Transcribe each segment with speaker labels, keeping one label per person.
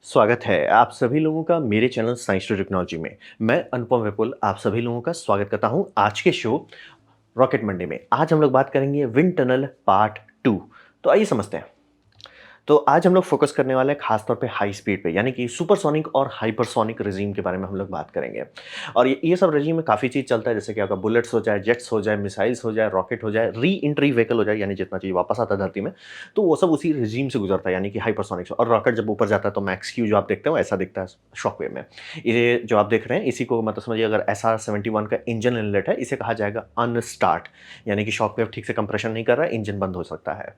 Speaker 1: स्वागत है आप सभी लोगों का मेरे चैनल साइंस टू टेक्नोलॉजी में। मैं अनुपम विपुल आप सभी लोगों का स्वागत करता हूं आज के शो रॉकेट मंडे में। आज हम लोग बात करेंगे विंड टनल पार्ट 2। तो आइए समझते हैं। तो आज हम लोग फोकस करने वाले हैं खास तौर पे हाई स्पीड पे, यानी कि सुपरसोनिक और हाइपरसोनिक रेजीम के बारे में हम लोग बात करेंगे। और ये सब रेजीम में काफ़ी चीज़ चलता है, जैसे कि आपका बुलेट्स हो जाए, जेट्स हो जाए, मिसाइल्स हो जाए, रॉकेट हो जाए, री एंट्री व्हीकल हो जाए, यानी जितना चीज़ वापस आता है धरती में, तो वो सब उसी रेजीम से गुजरता है, यानी कि हाइपरसोनिक से। और रॉकेट जब ऊपर जाता है तो मैक्स क्यू जो आप देखते हो ऐसा दिखता है शॉकवेव में। ये जो आप देख रहे हैं इसी को मतलब समझिए, अगर SR-71 का इंजन इनलेट है, इसे कहा जाएगा अनस्टार्ट, यानी कि शॉकवेव ठीक से कंप्रेशन नहीं कर रहा है, इंजन बंद हो सकता है।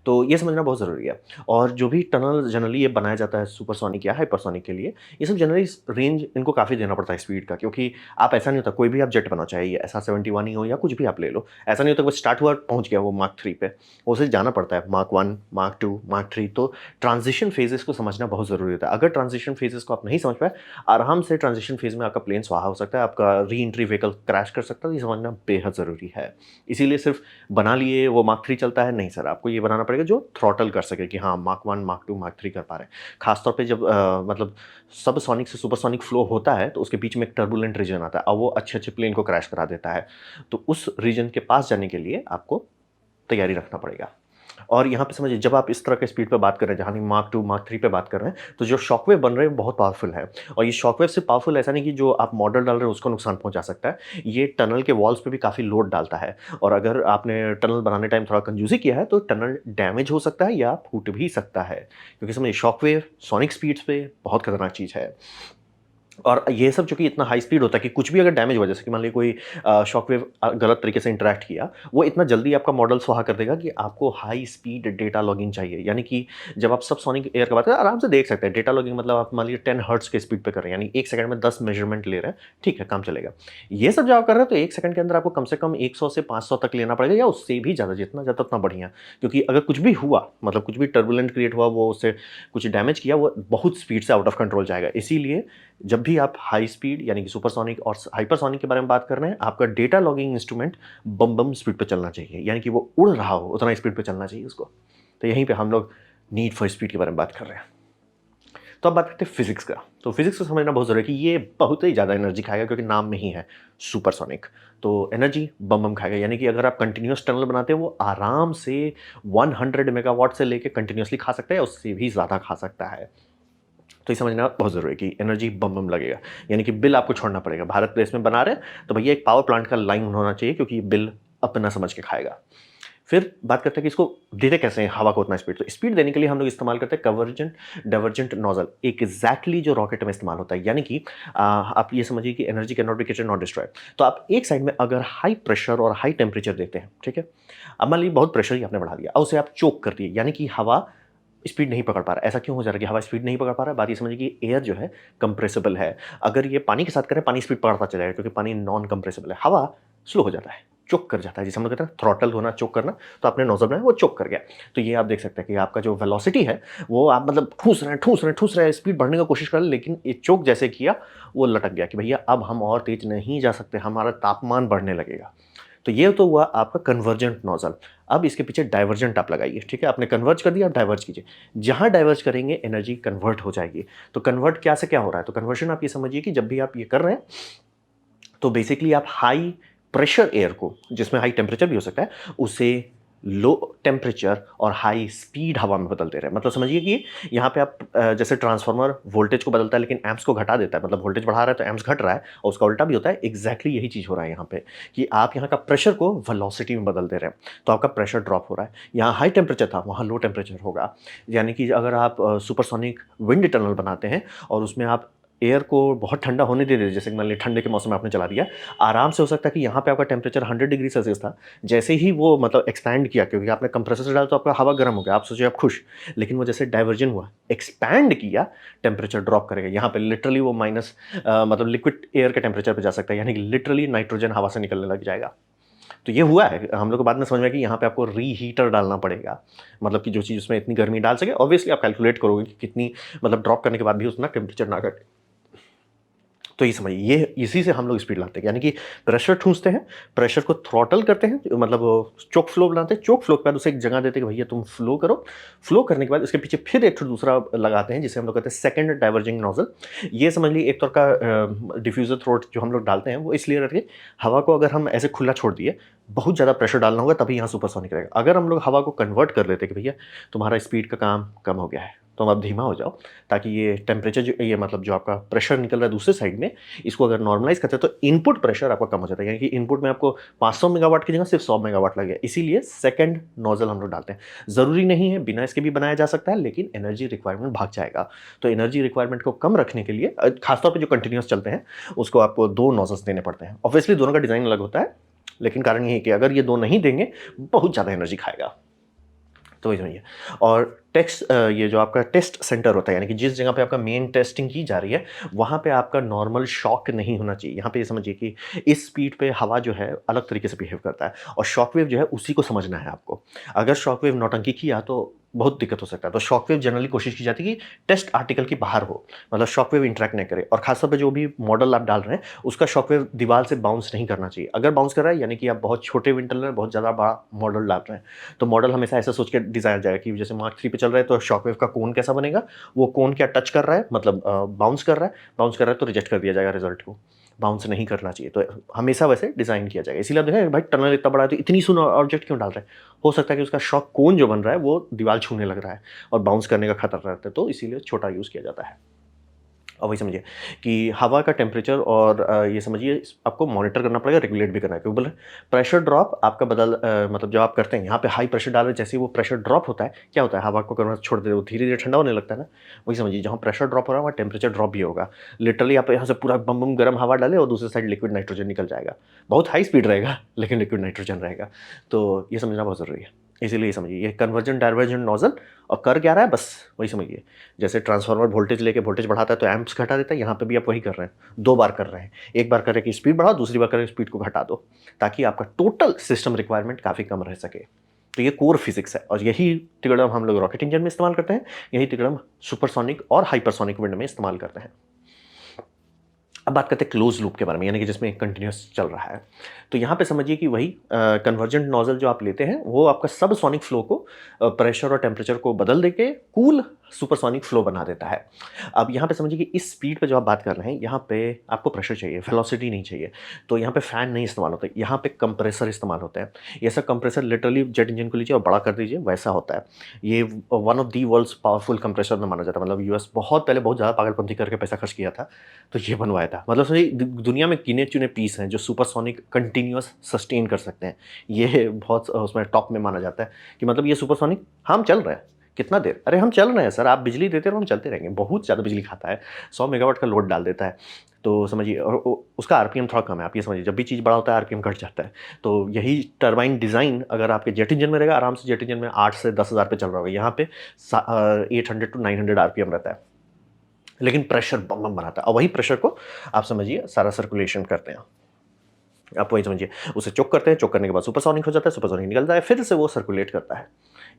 Speaker 1: तो ये समझना बहुत ज़रूरी है। और जो भी टनल जनरली ये बनाया जाता है सुपरसोनिक या हाइपरसोनिक के लिए, ये सब जनरली रेंज इनको काफ़ी देना पड़ता है स्पीड का, क्योंकि आप ऐसा नहीं होता कोई भी आप जेट बनाओ, चाहे ये SR-71 ही हो या कुछ भी आप ले लो, ऐसा नहीं होता वो स्टार्ट हुआ पहुँच गया वो माक 3 पे, उसे जाना पड़ता है माक 1, माक 2, माक 3। तो ट्रांजिशन फेजेस को समझना बहुत ज़रूरी होता है। अगर ट्रांजिशन फेजेस को आप नहीं समझ पाए, आराम से ट्रांजिशन फेज में आपका प्लेन स्वाहा हो सकता है, आपका री एंट्री व्हीकल क्रैश कर सकता है। ये समझना बेहद ज़रूरी है। इसीलिए सिर्फ बना लिए वो माक 3 चलता है, नहीं सर, आपको ये बनाना पड़ेगा जो थ्रॉटल कर सके कि हाँ माक 1, माक 2, माक 3 कर पा रहे हैं। खासतौर पे जब मतलब सबसोनिक से सुपरसोनिक फ्लो होता है तो उसके बीच में एक टर्बुलेंट रीजन आता है और वो अच्छे-अच्छे प्लेन को क्रैश करा देता है। तो उस रीजन के पास जाने के लिए आपको तैयारी रखना पड़ेगा। और यहाँ पे समझिए, जब आप इस तरह के स्पीड पे बात कर रहे हैं, जहाँ भी माक 2, माक 3 पे बात कर रहे हैं, तो जो शॉकवेव बन रहे हैं वो बहुत पावरफुल है। और ये शॉकवेव सिर्फ पावरफुल ऐसा नहीं कि जो आप मॉडल डाल रहे हैं उसको नुकसान पहुँचा सकता है, ये टनल के वॉल्स पे भी काफ़ी लोड डालता है। और अगर आपने टनल बनाने टाइम थोड़ा कंजूसी किया है तो टनल डैमेज हो सकता है या फूट भी सकता है, क्योंकि समझिए शॉकवेव सोनिक स्पीड्स पे बहुत खतरनाक चीज़ है। और ये सब चूँकि इतना हाई स्पीड होता है कि कुछ भी अगर डैमेज हुआ, जैसे कि मान लीजिए कोई शॉकवेव गलत तरीके से इंटरैक्ट किया, वो इतना जल्दी आपका मॉडल स्वाहा कर देगा कि आपको हाई स्पीड डेटा लॉगिंग चाहिए। यानी कि जब आप सबसोनिक एयर की बात करें, आराम से देख सकते हैं डेटा लॉगिंग, मतलब आप मान लीजिए 10 हर्ट्ज़ के स्पीड पे कर रहे हैं, यानी 1 सेकंड में 10 मेजरमेंट ले रहे हैं, ठीक है, काम चलेगा। ये सब जब आप कर रहे हैं तो 1 सेकंड के अंदर आपको कम से कम 100 से 500 तक लेना पड़ेगा, या उससे भी ज़्यादा, जितना ज़्यादा उतना बढ़िया। क्योंकि अगर कुछ भी हुआ, मतलब कुछ भी टर्बुलेंट क्रिएट हुआ, वो उससे कुछ डैमेज किया, वो बहुत स्पीड से आउट ऑफ कंट्रोल जाएगा। इसीलिए जब भी आप हाई स्पीड यानी कि सुपरसोनिक और हाइपरसोनिक के बारे में बात कर रहे हैं, आपका डेटा लॉगिंग इंस्ट्रूमेंट बम बम स्पीड पे चलना चाहिए, यानी कि वो उड़ रहा हो उतना स्पीड पे चलना चाहिए उसको। तो यहीं पे हम लोग नीड फॉर स्पीड के बारे में बात कर रहे हैं। तो अब बात करते हैं फिजिक्स का। तो फिजिक्स को समझना बहुत ज़रूरी है कि ये बहुत ही ज़्यादा एनर्जी खाएगा, क्योंकि नाम में ही है सुपरसोनिक। तो एनर्जी बम बम खाएगा, यानी कि अगर आप कंटिन्यूअस टनल बनाते हैं, वो आराम से 100 मेगावाट से लेके कंटिन्यूअसली खा सकता है, उससे भी ज़्यादा खा सकता है। तो ये समझना बहुत ज़रूरी है कि एनर्जी बम बम लगेगा, यानी कि बिल आपको छोड़ना पड़ेगा। भारत देश में बना रहे हैं तो भैया एक पावर प्लांट का लाइन होना चाहिए, क्योंकि बिल अपना समझ के खाएगा। फिर बात करते हैं कि इसको देते कैसे हैं हवा को उतना स्पीड। तो स्पीड देने के लिए हम लोग इस्तेमाल करते हैं कन्वर्जेंट डाइवर्जेंट नोजल, एग्जैक्टली जो रॉकेट में इस्तेमाल होता है। यानी कि आप ये समझिए कि energy can not be created not destroyed. तो आप एक साइड में अगर हाई प्रेशर और हाई टेम्परेचर देते हैं, ठीक है, अब मान लीजिए बहुत प्रेशर ही आपने बढ़ा दिया और उसे आप चोक कर दिए, यानी कि हवा स्पीड नहीं पकड़ पा रहा है। ऐसा क्यों हो जा रहा है कि हवा स्पीड नहीं पकड़ पा रहा है? बात ये समझिए कि एयर जो है कंप्रेसिबल है। अगर ये पानी के साथ करें, पानी स्पीड पकड़ता चला जाएगा, क्योंकि पानी नॉन कंप्रेसिबल है। हवा स्लो हो जाता है, चोक कर जाता है, जिसे हम लोग कहते हैं थ्रॉटल होना, चोक करना। तो आपने नोजल बनाया, वो चोक कर गया। तो ये आप देख सकते हैं कि आपका जो वेलोसिटी है, वो आप मतलब ठूस रहे हैं, ठूस रहे हैं, ठूस रहे हैं, स्पीड बढ़ने की कोशिश कर रहे हैं, लेकिन ये चोक जैसे किया, वो लटक गया कि भैया अब हम और तेज नहीं जा सकते, हमारा तापमान बढ़ने लगेगा। तो ये तो हुआ आपका कन्वर्जेंट नोजल। अब इसके पीछे डाइवर्जेंट आप लगाइए, ठीक है, आपने कन्वर्ज कर दिया, आप डाइवर्ज कीजिए। जहां डाइवर्ज करेंगे एनर्जी कन्वर्ट हो जाएगी। तो कन्वर्ट क्या से क्या हो रहा है? तो कन्वर्शन आप ये समझिए कि जब भी आप ये कर रहे हैं, तो बेसिकली आप हाई प्रेशर एयर को, जिसमें हाई टेम्परेचर भी हो सकता है, उसे लो टेम्परेचर और हाई स्पीड हवा में बदल दे रहे हैं। मतलब समझिए कि यहाँ पे आप जैसे ट्रांसफार्मर वोल्टेज को बदलता है लेकिन एम्प्स को घटा देता है, मतलब वोल्टेज बढ़ा रहा है तो एम्प्स घट रहा है, और उसका उल्टा भी होता है। एग्जैक्टली यही चीज़ हो रहा है यहाँ पे, कि आप यहाँ का प्रेशर को वेलोसिटी में बदल दे रहे हैं, तो आपका प्रेशर ड्रॉप हो रहा है। यहाँ हाई टेम्परेचर था, वहाँ लो टेम्परेचर होगा। यानी कि अगर आप सुपरसोनिक विंड टनल बनाते हैं और उसमें आप एयर को बहुत ठंडा होने दे देते, जैसे मान लीजिए ठंडे के मौसम में आपने चला दिया, आराम से हो सकता है कि यहाँ पे आपका टेम्परेचर 100 डिग्री सेल्सियस था, जैसे ही वो मतलब एक्सपैंड किया, क्योंकि आपने कंप्रेसर से डाला तो आपका हवा गर्म हो गया, आप सोचिए आप खुश। लेकिन वो जैसे डाइवर्जन हुआ, एक्सपैंड किया, टेम्परेचर ड्रॉप करेगा। यहाँ पे लिटरली वो माइनस मतलब लिक्विड एयर के टेम्परेचर पे जा सकता है, यानी कि लिटरली नाइट्रोजन हवा से निकलने लग जाएगा। तो ये हुआ है, हम लोग को बाद में समझ में आया कि यहाँ पे आपको रीहीटर डालना पड़ेगा, मतलब कि जो चीज़ उसमें इतनी गर्मी डाल सके। ऑब्वियसली आप कैलकुलेट करोगे कि कितनी, मतलब ड्रॉप करने के बाद भी उतना टेम्परेचर ना घटे। तो ये समझिए, ये इसी से हम लोग स्पीड लाते हैं, यानी कि प्रेशर ठूँसते हैं, प्रेशर को थ्रॉटल करते हैं, मतलब चोक फ्लो बनाते हैं, चोक फ्लो के बाद उसे एक जगह देते हैं कि भैया तुम फ्लो करो, फ्लो करने के बाद उसके पीछे फिर एक ठो दूसरा लगाते हैं जिसे हम लोग कहते हैं सेकंड डाइवर्जिंग नोजल। ये समझ लीजिए एक तरह का डिफ्यूज़र थ्रोट जो हम लोग डालते हैं वो इसलिए रहती है, हवा को अगर हम ऐसे खुला छोड़ दिए, बहुत ज़्यादा प्रेशर डालना होगा तभी यहाँ सुपरसोनिक रहेगा। अगर हम लोग हवा को कन्वर्ट कर लेते हैं कि भैया तुम्हारा स्पीड का काम कम हो गया है, तुम अब धीमा हो जाओ, ताकि ये टेम्परेचर जो ये मतलब जो आपका प्रेशर निकल रहा है दूसरे साइड में, इसको अगर नॉर्मलाइज़ करते हैं तो इनपुट प्रेशर आपका कम हो जाता है, यानी कि इनपुट में आपको 500 मेगावाट की जगह सिर्फ 100 मेगावाट लग गया। इसीलिए सेकंड नोजल हम लोग डालते हैं। ज़रूरी नहीं है, बिना इसके भी बनाया जा सकता है, लेकिन एनर्जी रिक्वायरमेंट भाग जाएगा। तो एनर्जी रिक्वायरमेंट को कम रखने के लिए खासतौर पर जो कंटिन्यूस चलते हैं उसको आपको 2 नोजल्स देने पड़ते हैं। ऑब्वियसली दोनों का डिज़ाइन अलग होता है, लेकिन कारण ये है कि अगर ये 2 नहीं देंगे, बहुत ज़्यादा एनर्जी खाएगा। तो वही समझिए। और ये जो आपका टेस्ट सेंटर होता है, यानी कि जिस जगह पे आपका मेन टेस्टिंग की जा रही है, वहाँ पे आपका नॉर्मल शॉक नहीं होना चाहिए। यहाँ पे ये समझिए कि इस स्पीड पे हवा जो है अलग तरीके से बिहेव करता है, और शॉक वेव जो है उसी को समझना है आपको। अगर शॉक वेव नौटंकी किया तो बहुत दिक्कत हो सकता है। तो शॉक वेव जनरली कोशिश की जाती है कि टेस्ट आर्टिकल के बाहर हो, मतलब शॉक वेव इंटरेक्ट नहीं करे, और खासतौर पे जो भी मॉडल आप डाल रहे हैं उसका शॉक वेव दीवार से बाउंस नहीं करना चाहिए। अगर बाउंस कर रहा है यानी कि आप बहुत छोटे विंड टनल में बहुत ज़्यादा बड़ा मॉडल डाल रहे हैं। तो मॉडल हमेशा ऐसा सोच के डिज़ाइन जाएगा कि जैसे मार्क 3 पे चल रहा है तो शॉक वेव का कोन कैसा बनेगा, वो कोन क्या टच कर रहा है, मतलब बाउंस कर रहा है, तो रिजेक्ट कर दिया जाएगा रिजल्ट को, बाउंस नहीं करना चाहिए। तो हमेशा वैसे डिज़ाइन किया जाएगा। इसीलिए आप देखें भाई टनल इतना बड़ा है तो इतनी सुन ऑब्जेक्ट क्यों डाल रहे हैं, हो सकता है कि उसका शॉक कोन जो बन रहा है वो दीवार छूने लग रहा है और बाउंस करने का खतरा रहता है, तो इसीलिए छोटा यूज़ किया जाता है। और वही समझिए कि हवा का टेम्परेचर और ये समझिए आपको मॉनिटर करना पड़ेगा, रेगुलेट भी करना है, क्योंकि बोले प्रेशर ड्रॉप आपका मतलब जब आप करते हैं यहाँ पे हाई प्रेशर डाल रहे हैं, जैसे ही वो प्रेशर ड्रॉप होता है क्या होता है, हवा को करना छोड़ देते हो धीरे धीरे ठंडा होने लगता है ना। वही समझिए जहाँ प्रेशर ड्रॉप हो रहा है वहाँ टेम्परेचर ड्रॉप भी होगा। लिटरली आप यहाँ से पूरा बम बम गर्म हवा डाले और दूसरे साइड लिक्विड नाइट्रोजन निकल जाएगा, बहुत हाई स्पीड रहेगा लेकिन लिक्विड नाइट्रोजन रहेगा। तो ये समझना बहुत ज़रूरी है। इसीलिए समझिए ये कन्वर्जन डाइवर्जन नोजल, और कर क्या रहा है बस वही समझिए। जैसे ट्रांसफार्मर वोल्टेज लेके वोल्टेज बढ़ाता है तो एम्प्स घटा देता है, यहाँ पे भी आप वही कर रहे हैं, 2 बार कर रहे हैं। एक बार करें कि स्पीड बढ़ाओ, दूसरी बार करें स्पीड को घटा दो, ताकि आपका टोटल सिस्टम रिक्वायरमेंट काफ़ी कम रह सके। तो ये कोर फिजिक्स है, और यही तिकड़म हम लोग रॉकेट इंजन में इस्तेमाल करते हैं, यही तिकड़म सुपरसोनिक और हाइपरसोनिक विंड में इस्तेमाल करते हैं। अब बात करते हैं क्लोज लूप के बारे में, यानी कि जिसमें कंटिन्यूस चल रहा है। तो यहाँ पे समझिए कि वही कन्वर्जेंट नोजल जो आप लेते हैं वो आपका सब सोनिक फ्लो को प्रेशर और टेम्परेचर को बदल देके कूल सुपरसोनिक फ्लो बना देता है। अब यहाँ पे समझिए कि इस स्पीड पे जो आप बात कर रहे हैं यहाँ पे आपको प्रेशर चाहिए, वेलोसिटी नहीं चाहिए। तो यहाँ पे फैन नहीं इस्तेमाल होता है, यहाँ पे कंप्रेसर इस्तेमाल होता है। ये सब कंप्रेसर लिटरली जेट इंजन को लीजिए और बड़ा कर दीजिए, वैसा होता है। ये one of the world's powerful compressor में माना जाता है, मतलब यूएस बहुत पहले बहुत ज़्यादा पागलपंथी करके पैसा खर्च किया था तो ये बनवाया था। मतलब समझिए दुनिया में गिने चुने पीस हैं जो सुपरसोनिक कंटिन्यूअस सस्टेन कर सकते हैं। ये बहुत उसमें टॉप में माना जाता है कि मतलब ये सुपरसोनिक हम चल रहे हैं कितना देर, अरे हम चल रहे हैं सर, आप बिजली देते रहो हम चलते रहेंगे। बहुत ज़्यादा बिजली खाता है, 100 मेगावाट का लोड डाल देता है। तो समझिए, और उसका आरपीएम थोड़ा कम है। आप ये समझिए जब भी चीज़ बड़ा होता है आरपीएम घट जाता है। तो यही टरबाइन डिज़ाइन अगर आपके जेट इंजन में रहेगा, आराम से जेट इंजन में 8 से 10,000 पे चल रहा होगा, यहाँ पे 800 to 900 आरपीएम रहता है, लेकिन प्रेशर बम बम बनाता है। और वही प्रेशर को आप समझिए सारा सर्कुलेशन करते हैं। आप वही समझिए उसे चोक करते हैं, चोक करने के बाद सुपरसोनिक हो जाता है, सुपरसोनिक निकलता है, फिर से वो सर्कुलेट करता है।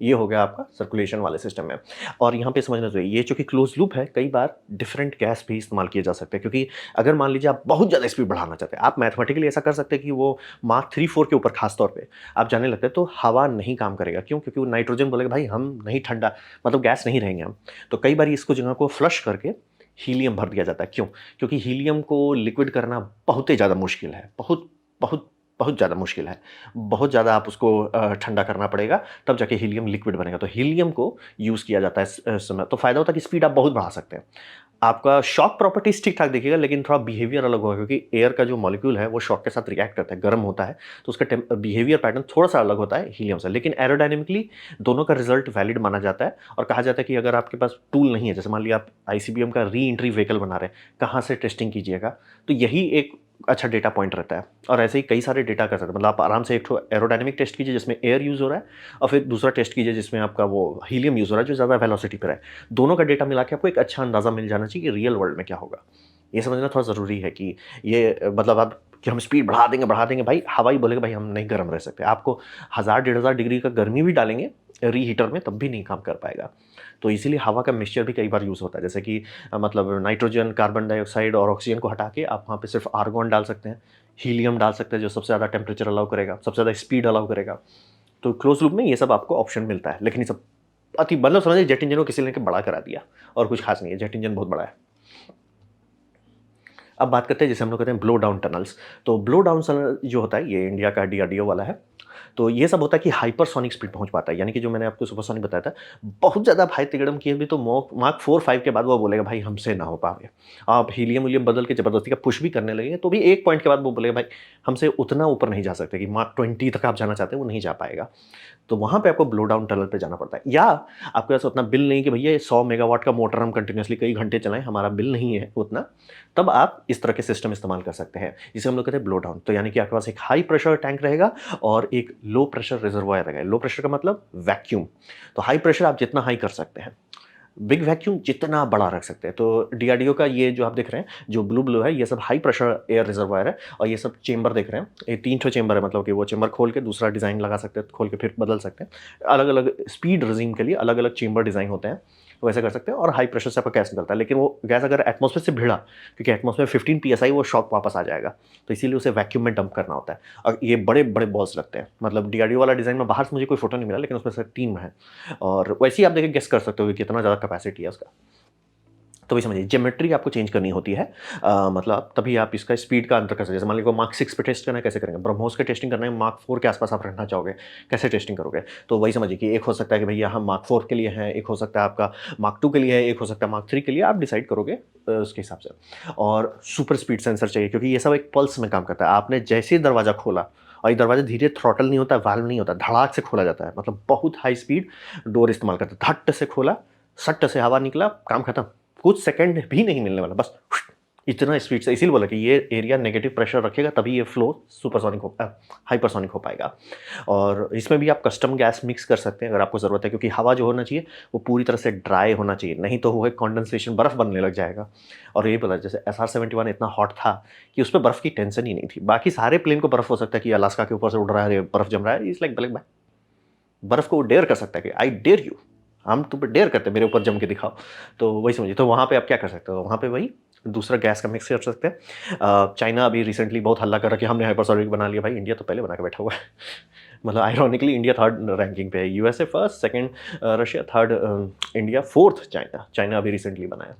Speaker 1: ये हो गया आपका सर्कुलेशन वाले सिस्टम में। और यहाँ पे समझना चाहिए ये चूंकि क्लोज लूप है, कई बार डिफरेंट गैस भी इस्तेमाल किए जा सकते हैं, क्योंकि अगर मान लीजिए आप बहुत ज़्यादा स्पीड बढ़ाना चाहते हैं, आप मैथमेटिकली ऐसा कर सकते हैं कि वो मार्क 3-4 के ऊपर खास तौर पे आप जाने लगते हैं तो हवा नहीं काम करेगा। क्यों? क्योंकि वो नाइट्रोजन बोलेगा भाई हम नहीं ठंडा, मतलब गैस नहीं रहेंगे हम। तो कई बार इसको जगह को फ्लश करके हीलियम भर दिया जाता है। क्यों? क्योंकि हीलियम को लिक्विड करना बहुत ही ज़्यादा मुश्किल है, बहुत बहुत बहुत ज़्यादा मुश्किल है। बहुत ज़्यादा आप उसको ठंडा करना पड़ेगा, तब जाके हीलियम लिक्विड बनेगा। तो हीलियम को यूज़ किया जाता है इस समय। तो फ़ायदा होता है कि स्पीड आप बहुत बढ़ा सकते हैं। आपका शॉक प्रॉपर्टीज ठीक-ठाक दिखेगा, लेकिन थोड़ा बिहेवियर अलग होगा, क्योंकि एयर का जो मॉलिक्यूल है वो शॉक के साथ रिएक्ट करता है, गर्म होता है, तो उसका बिहेवियर पैटर्न थोड़ा-सा अलग होता है हीलियम से। लेकिन एरोडायनामिकली दोनों का रिजल्ट वैलिड माना जाता है, और कहा जाता है कि अगर आपके पास टूल नहीं है, जैसे मान लिया आप आईसीबीएम का री एंट्री व्हीकल बना रहे हैं, कहाँ से टेस्टिंग कीजिएगा, तो यही एक अच्छा डेटा पॉइंट रहता है। और ऐसे ही कई सारे डेटा कर सकते हैं, मतलब आप आराम से एक ठो एरोडायनामिक टेस्ट कीजिए जिसमें एयर यूज़ हो रहा है, और फिर दूसरा टेस्ट कीजिए जिसमें आपका वो हीलियम यूज़ हो रहा है जो ज़्यादा वेलोसिटी पर है। दोनों का डेटा मिला के आपको एक अच्छा अंदाज़ा मिल जाना चाहिए कि रियल वर्ल्ड में क्या होगा। ये समझना थोड़ा ज़रूरी है कि ये मतलब आप कि हम स्पीड बढ़ा देंगे, भाई हवा ही बोलेगा भाई हम नहीं गर्म रह सकते। आपको 1000-1500 डिग्री का गर्मी भी डालेंगे रीहीटर में तब भी नहीं काम कर पाएगा। तो इसीलिए हवा का मिक्सचर भी कई बार यूज़ होता है, जैसे कि मतलब नाइट्रोजन, कार्बन डाइऑक्साइड और ऑक्सीजन को हटा के आप वहाँ पे सिर्फ आर्गॉन डाल सकते हैं, हीलियम डाल सकते हैं जो सबसे ज़्यादा टेम्परेचर अलाउ करेगा, सबसे ज़्यादा स्पीड अलाउ करेगा। तो क्लोज लूप में ये सब आपको ऑप्शन मिलता है, लेकिन ये सब अति मतलब समझिए जेट इंजन को किसी ने बड़ा करा दिया और कुछ खास नहीं है, जेट इंजन बहुत बड़ा है। अब बात करते हैं जैसे हम लोग कहते हैं ब्लो डाउन टनल्स। तो ब्लो डाउन टनल जो होता है ये इंडिया का डीआरडीओ वाला है। तो ये सब होता है कि हाइपरसोनिक स्पीड पहुंच पाता है, यानी कि जो मैंने आपको सुपरसोनिक बताया था, बहुत ज़्यादा भाई तिगड़म किए भी तो मार्क 4-5 के बाद वो बोलेगा भाई हमसे ना हो पावे। आप हीलियम विलियम बदल के ज़बरदस्ती का पुश भी करने लगे तो भी एक पॉइंट के बाद वो बोलेगा भाई हमसे उतना ऊपर नहीं जा सकते, कि मार्क 20 तक आप जाना चाहते हैं वो नहीं जा पाएगा। तो वहाँ पे आपको ब्लो डाउन टनल पे जाना पड़ता है, या आपके पास उतना बिल नहीं कि भैया 100 मेगावाट का मोटर हम कंटिन्यूसली कई घंटे चलाएं, हमारा बिल नहीं है उतना, तब आप इस तरह के सिस्टम इस्तेमाल कर सकते हैं जिसे हम लोग कहते हैं ब्लो डाउन। तो यानी कि आपके पास एक हाई प्रेशर टैंक रहेगा और एक लो प्रेशर रिजर्वायर रहेगा। लो प्रेशर का मतलब वैक्यूम, तो हाई प्रेशर आप जितना हाई कर सकते हैं, बिग वैक्यूम जितना बड़ा रख सकते हैं। तो डीआरडीओ का ये जो आप देख रहे हैं जो ब्लू ब्लू है, ये सब हाई प्रेशर एयर रिजर्वायर है। और ये सब चेंबर देख रहे हैं, ये 3 ठो चेंबर है, मतलब कि वो चेंबर खोल के दूसरा डिज़ाइन लगा सकते हैं, खोल के फिर बदल सकते हैं। अलग अलग स्पीड रेजिम के लिए अलग अलग चेंबर डिज़ाइन होते हैं, वैसे कर सकते हैं। और हाई प्रेशर से आपका गैस निकलता है, लेकिन वो गैस अगर एटमॉस्फेयर से भिड़ा, क्योंकि एटमॉस्फेयर 15 psi वो शॉक वापस आ जाएगा, तो इसीलिए उसे वैक्यूम में डंप करना होता है। और ये बड़े बड़े बॉल्स लगते हैं, मतलब डीआरडीओ वाला डिज़ाइन में बाहर से मुझे कोई फोटो नहीं मिला, लेकिन उसमें से 3 है। और वैसे ही आप देखिए गेस कर सकते हो कि कितना ज़्यादा कैपेसिटी है उसका। तो वही समझिए ज्योमेट्री आपको चेंज करनी होती है, मतलब तभी आप इसका स्पीड का अंतर कर सकते हैं। जैसे मान लीजिए मार्क 6 पे टेस्ट करना है, कैसे करेंगे? ब्रह्मोस का टेस्टिंग करना है, मार्क 4 के आसपास आप रहना चाहोगे, कैसे टेस्टिंग करोगे? तो वही समझिए कि एक हो सकता है कि भैया हम मार्क 4 के लिए हैं, एक हो सकता है आपका मार्क 2 के लिए है, एक हो सकता है मार्क 3 के लिए, आप डिसाइड करोगे उसके हिसाब से। और सुपर स्पीड सेंसर चाहिए, क्योंकि ये सब एक पल्स में काम करता है। आपने जैसे ही दरवाज़ा खोला, और ये दरवाजा धीरे थ्रॉटल नहीं होता, वाल्व नहीं होता, धड़ाक से खोला जाता है, मतलब बहुत हाई स्पीड डोर इस्तेमाल करता है। धट्ट से खोला, सट्ट से हवा निकला, काम खत्म। कुछ सेकंड भी नहीं मिलने वाला, बस इतना स्पीड से। इसीलिए बोला कि ये एरिया नेगेटिव प्रेशर रखेगा तभी ये फ्लो सुपरसोनिक हो हाइपरसोनिक हो पाएगा। और इसमें भी आप कस्टम गैस मिक्स कर सकते हैं अगर आपको ज़रूरत है, क्योंकि हवा जो होना चाहिए वो पूरी तरह से ड्राई होना चाहिए, नहीं तो वो एक कंडेंसेशन बर्फ़ बनने लग जाएगा। और ये पता जैसे SR-71 इतना हॉट था कि उस पर बर्फ़ की टेंशन ही नहीं थी। बाकी सारे प्लेन को बर्फ़ हो सकता है कि अलास्का के ऊपर से उड़ रहा है, बर्फ़ जम रहा है, इस लाइक ब्लैक, बर्फ़ को डेयर कर सकता है कि आई डेयर यू, हम तुम पे डेयर करते हैं, मेरे ऊपर जम के दिखाओ। तो वही समझिए, तो वहाँ पे आप क्या कर सकते हो? वहाँ पे वही दूसरा गैस का मिक्स कर सकते हैं। चाइना अभी रिसेंटली बहुत हल्ला कर रहा है कि हमने हाइपरसोनिक बना लिया। भाई इंडिया तो पहले बना के बैठा हुआ है। मतलब आयरॉनिकली इंडिया 3rd रैंकिंग पे है, USA first, second Russia, 3rd India, 4th China. China अभी रिसेंटली बनाया।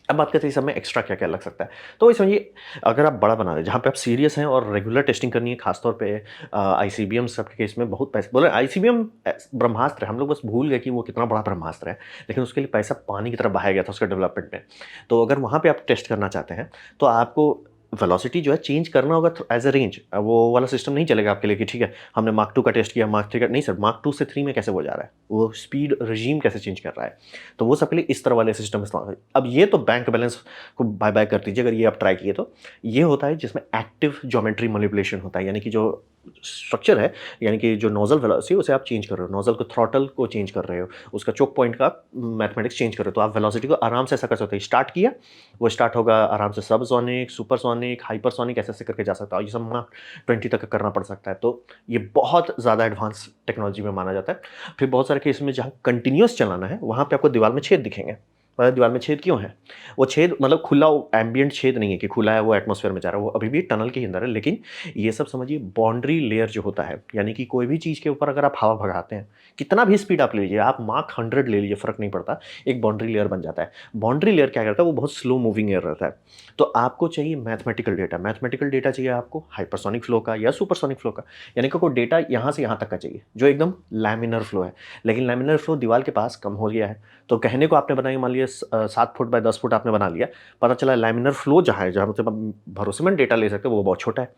Speaker 1: अब बात करते हैं इस सब में एक्स्ट्रा क्या क्या लग सकता है। तो वही समझिए, अगर आप बड़ा बना रहे हैं जहाँ पे आप सीरियस हैं और रेगुलर टेस्टिंग करनी है, खासतौर पे आईसीबीएम सब के केस में बहुत पैसे बोले। आईसीबीएम ब्रह्मास्त्र है, हम लोग बस भूल गए कि वो कितना बड़ा ब्रह्मास्त्र है, लेकिन उसके लिए पैसा पानी की तरफ बहाया गया था उसका डेवलपमेंट में। तो अगर वहाँ पे आप टेस्ट करना चाहते हैं तो आपको वेलोसिटी जो है चेंज करना होगा एज अ रेंज। वो वाला सिस्टम नहीं चलेगा आपके लिए कि ठीक है हमने मार्क 2 का टेस्ट किया, मार्क 3 का नहीं। सर, मार्क 2 से 3 में कैसे वो जा रहा है, वो स्पीड रजीम कैसे चेंज कर रहा है, तो वो सब के लिए इस तरह वाले सिस्टम इस्तेमाल। अब ये तो बैंक बैलेंस को बाय बाय कर दीजिए, अगर ये आप ट्राई किए तो। ये होता है जिसमें एक्टिव ज्योमेट्री मैनिपुलेशन होता है, यानी कि जो स्ट्रक्चर है, यानी कि जो नोजल वेलोसिटी उसे आप चेंज कर रहे हो, नोजल को थ्रॉटल को चेंज कर रहे हो, उसका चोक पॉइंट का मैथमेटिक्स चेंज कर रहे हो, तो आप वेलोसिटी को आराम से ऐसा कर सकते हो। स्टार्ट किया, वो स्टार्ट होगा आराम से सबसोनिक, सुपरसोनिक, हाइपरसोनिक, ऐसे ऐसे करके जा सकता है। ये सब मार्क 20 तक करना पड़ सकता है। तो ये बहुत ज़्यादा एडवांस टेक्नोलॉजी में माना जाता है। फिर बहुत सारे केस में जहाँ कंटिन्यूस चलाना है वहाँ पे आपको दीवार में छेद दिखेंगे। मतलब दीवार में छेद क्यों है? वो छेद मतलब खुला एम्बिएंट छेद नहीं है कि खुला है वो एटमॉस्फेयर में जा रहा है, वो अभी भी टनल के अंदर है। लेकिन ये सब समझिए बाउंड्री लेयर जो होता है, यानी कि कोई भी चीज़ के ऊपर अगर आप हवा भगाते हैं, कितना भी स्पीड आप ले लीजिए, आप मार्क 100 ले लीजिए, फ़र्क नहीं पड़ता, एक बाउंड्री लेयर बन जाता है। बाउंड्री लेयर क्या करता है, वो बहुत स्लो मूविंग एयर रहता है। तो आपको चाहिए मैथमेटिकल डेटा। मैथमेटिकल डेटा चाहिए आपको हाइपरसोनिक फ्लो का या सुपरसोनिक फ्लो का, यानी कि कोई डेटा यहाँ से यहाँ तक का चाहिए जो एकदम लैमिनर फ्लो है। लेकिन लैमिनर फ्लो दीवार के पास कम हो गया है, तो कहने को आपने बनाया, मान लिया 7 फुट बाय 10 फुट आपने बना लिया, पता चला लैमिनर फ्लो जहाँ है, जहाँ से आप भरोसेमंद डेटा ले सकते हो, वो बहुत छोटा है।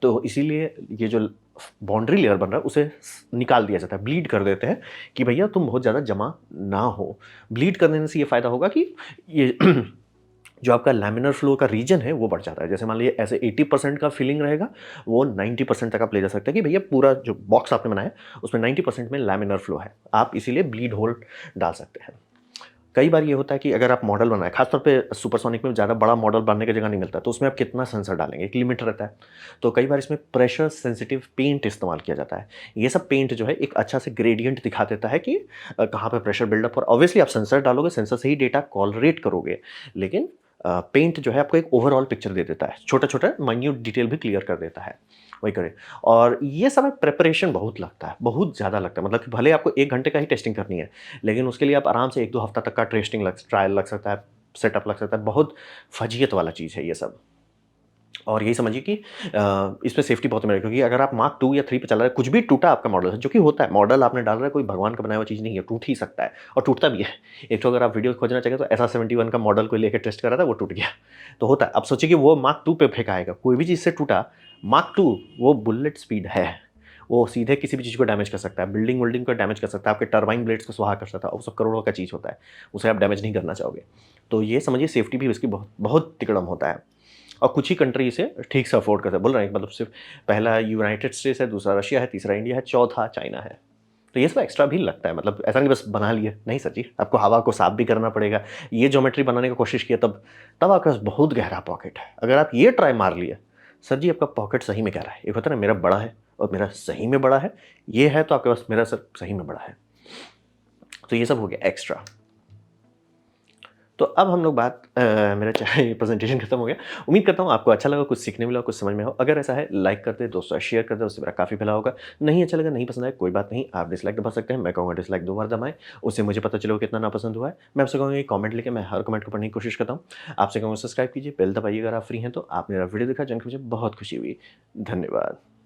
Speaker 1: तो इसीलिए ये जो बाउंड्री लेयर बन रहा है उसे निकाल दिया जाता है, ब्लीड कर देते हैं कि भैया तुम बहुत ज़्यादा जमा ना हो। ब्लीड कर देने से ये फ़ायदा होगा कि ये जो आपका लैमिनर फ्लो का रीजन है वो बढ़ जाता है। जैसे मान लीजिए ऐसे 80% का फिलिंग रहेगा, वो 90% तक आप ले जा सकते हैं कि भैया पूरा जो बॉक्स आपने बनाया उसमें 90% में लैमिनर फ्लो है, आप इसीलिए ब्लीड होल डाल सकते हैं। कई बार ये होता है कि अगर आप मॉडल बनाएँ, खासतौर पे सुपरसोनिक में ज़्यादा बड़ा मॉडल बनने की जगह नहीं मिलता, तो उसमें आप कितना सेंसर डालेंगे, एक लिमिट रहता है। तो कई बार इसमें प्रेशर सेंसिटिव पेंट इस्तेमाल किया जाता है। ये सब पेंट जो है एक अच्छा से ग्रेडिएंट दिखा देता है कि कहाँ पे प्रेशर बिल्डअप हो रहा है। ऑब्वियसली आप सेंसर डालोगे, सेंसर से ही डेटा कोलरेट करोगे, लेकिन पेंट जो है आपको एक ओवरऑल पिक्चर दे देता है। छोटा-छोटा माइन्यूट डिटेल भी क्लियर कर देता है। वही करें। और ये सब में प्रिपरेशन बहुत लगता है, बहुत ज़्यादा लगता है। मतलब कि भले आपको 1 घंटे का ही टेस्टिंग करनी है, लेकिन उसके लिए आप आराम से 1-2 हफ्ता तक का टेस्टिंग ट्रायल लग सकता है, सेटअप लग सकता है। बहुत फजीयत वाला चीज़ है ये सब। और यही समझिए कि इसमें सेफ्टी बहुत मिलेगी, क्योंकि अगर आप मार्क 2 या 3 पे चल रहे हैं, कुछ भी टूटा आपका मॉडल है, जो कि होता है, मॉडल आपने डाल रहा है, कोई भगवान का बनाया हुआ चीज़ नहीं है, टूट ही सकता है और टूटता भी है। एक तो अगर आप वीडियो खोजना चाहेंगे तो SR-71 का मॉडल कोई लेके टेस्ट कर रहा था, वो टूट गया। तो होता है। अब सोचिए कि वो मार्क 2 पे फेंका आएगा, कोई भी चीज़ से टूटा, मार्क 2 वो बुलेट स्पीड है। वो सीधे किसी भी चीज़ को डैमेज कर सकता है, बिल्डिंग-विल्डिंग को डैमेज कर सकता है, आपके टरबाइन ब्लेड्स को स्वाहा कर सकता है, और वो सब करोड़ों का चीज़ होता है। उसे आप डैमेज नहीं करना चाहोगे। तो ये समझिए सेफ्टी भी इसकी बहुत बहुत तिकड़म होता है। और कुछ ही कंट्री इसे ठीक से अफोर्ड करते हैं। बोल रहे हैं मतलब सिर्फ पहला यूनाइटेड स्टेट्स है, दूसरा रशिया है, तीसरा इंडिया है, चौथा चाइना है। तो ये सब एक्स्ट्रा भी लगता है, मतलब ऐसा नहीं बस बना लिए, नहीं सर जी, आपको हवा को साफ भी करना पड़ेगा। ये ज्योमेट्री बनाने की कोशिश किया तब तब आपके पास बहुत गहरा पॉकेट है। अगर आप ये ट्राई मार लिए, सर जी आपका पॉकेट सही में गहरा है। एक होता है ना मेरा बड़ा है और मेरा सही में बड़ा है, ये है तो आपके पास मेरा सर सही में बड़ा है। तो ये सब हो गया एक्स्ट्रा। तो अब हम लोग मेरा चाहे प्रेजेंटेशन खत्म हो गया। उम्मीद करता हूँ आपको अच्छा लगा, कुछ सीखने मिला, कुछ समझ में हो। अगर ऐसा है लाइक कर दें, दोस्तों शेयर कर दें, उससे मेरा काफ़ी भला होगा। नहीं अच्छा लगा, नहीं पसंद आया, कोई बात नहीं, आप डिसलाइक दबा सकते हैं। मैं कहूँगा डिसलाइक 2 बार दबाएँ, उससे मुझे पता चलेगा कितना नापसंद हुआ है। मैं आपसे कहूँगा कि कमेंट लिखें, मैं हर कमेंट को पढ़ने की कोशिश करता हूँ। आपसे कहूँगा सब्सक्राइब कीजिए, बेल दबाइए अगर आप फ्री हैं तो। आप मेरा वीडियो देखा, जान के मुझे बहुत खुशी हुई। धन्यवाद।